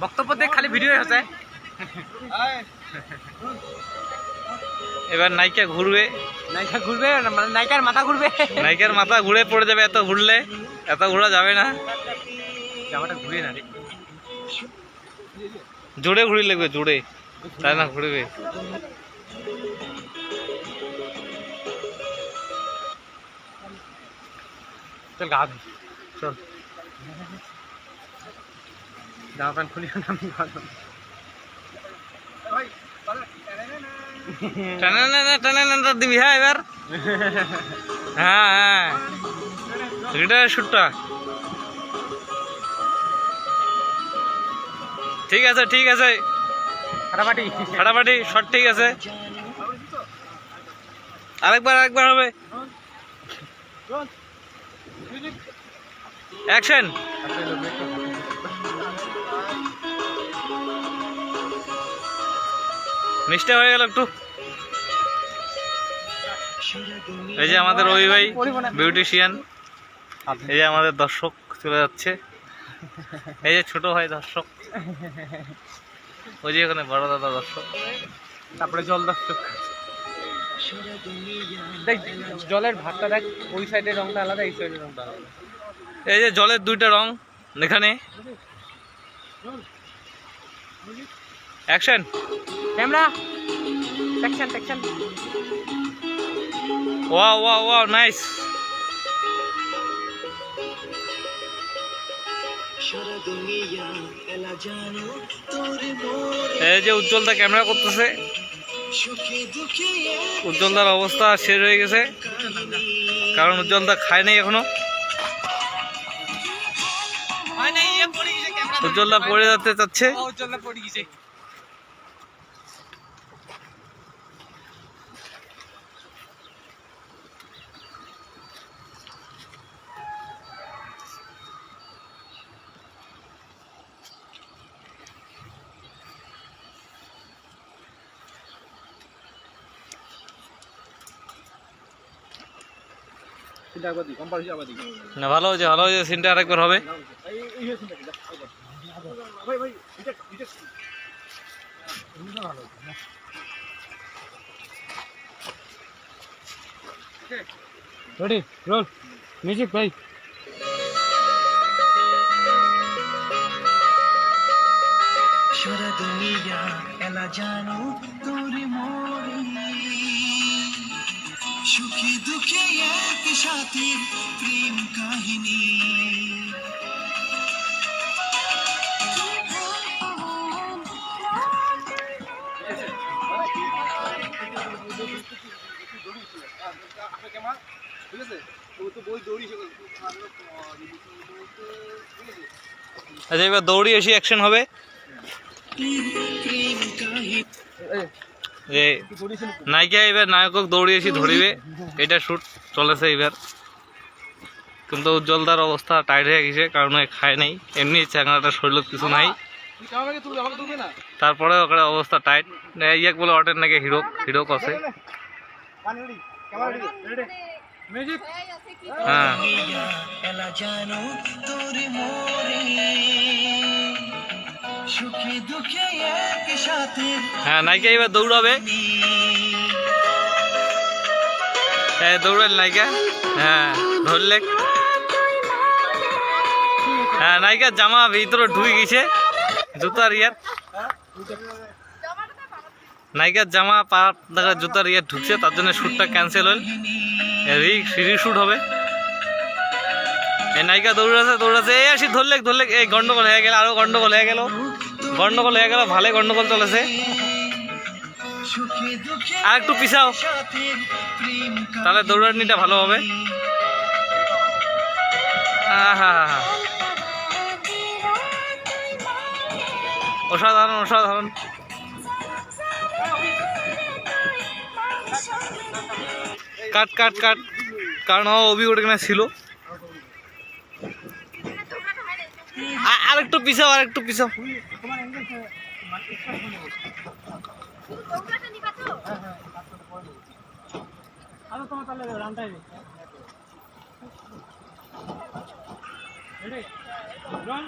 বক্তব্য দেখ খালি ভিডিও হচ্ছে। এবার নায়িকা ঘুরবে, মানে নায়িকার মাথা ঘুরবে, নায়িকার মাথা ঘুরে পড়ে যাবে। এত ঘুরলে এত ঘোরা যাবে না, জামাটা ঘুরে না রে, জোরে ঘুরি লাগবে, জোরে, তাই না ঘুরবে। চল গা ধুই, চল জামা প্যান্ট খুলি দিবি। হ্যাঁ এবার হ্যাঁ হ্যাঁ রিটার শুটটা ঠিক আছে, ঠিক আছে, ফাটাফাটি ফাটাফাটি শট ঠিক আছে। আরেকবার আরেকবার হবে, অ্যাকশন। মিষ্টি হয়ে গেল একটু। এই যে আমাদের ওই ভাই বিউটিশিয়ান, এই যে আমাদের দর্শক চলে যাচ্ছে, এই যে ছোট ভাই দর্শক, ওই যে এখানে বড় দাদা দর্শক, তারপরে জল দর্শক। দেখ জলের ভাতটা দেখ, ওই সাইডের রংটা আলাদা, এই সাইডের রংটা আলাদা। এই যে জলের দুইটা রং এখানে। Action, camera action action. Wow wow wow nice. এই যে উজ্জ্বলদা ক্যামেরা করতেছে, উজ্জ্বলদার অবস্থা শেষ হয়ে গেছে, কারণ উজ্জ্বলদা খায় নাই এখনো। উজ্জ্বলদা পড়ে যেতে চাচ্ছে। না ভালো হয়েছে, ভালো হয়েছে, সিনটা আরেকবার হবে। রেডি রোল মিউজিক ভাই। সারা দুনিয়া এলা জানো তোরে মোরে, সুখে দুঃখে এক সাথে প্রেম কাহিনী। আচ্ছা এবার দৌড়ি এসে অ্যাকশন হবে। যে নায়িকা এবার নায়কক দৌড়ি এসে ধরিবে, এটা শুট চলেছে এবার। কিন্তু উজ্জ্বলদার অবস্থা টাইট হয়ে গেছে, কারণ খায় নাই, এমনি চ্যাংড়াটা শরীর কিছু নাই, তারপরে ওখানে অবস্থা টাইট। ইয়াক বলে অটেন নাকি হিরোক, হিরোক আছে। হ্যাঁ এলা জানো তোরে মোরে, সুখে দুঃখে এক সাথে। হ্যাঁ নায়িকা এবার দৌড়াবে, দৌড়াল নায়িকা। হ্যাঁ ধরলে, হ্যাঁ নায়িকার জামা ভিতরে ঢুকে গেছে জুতার ইয়ার, নায়িকার জামা পা দেখা জুতার ইয়ার ঢুকছে, তার জন্য শ্যুটটা ক্যান্সেল হল, রিশুট হবে। এই নায়িকা দৌড়াচ্ছে দৌড়াচ্ছে, এই আসি ধরলে ধরলে, এই গন্ডগোল হয়ে গেল, আরো গন্ডগোল হয়ে গেল, গন্ডগোল হয়ে গেল, ভালো গন্ডগোল চলেছে। আর একটু পিছাও, তাহলে দৌড়ানিটা ভালো হবে। অসাধারণ অসাধারণ। কাট কাট কাট, কারণ অভিজ্ঞতা কিনা ছিল। আরেকটু পিছাও, আরেকটু পিছাও। আরো তোমার তাহলে রান্তাই রেডি রন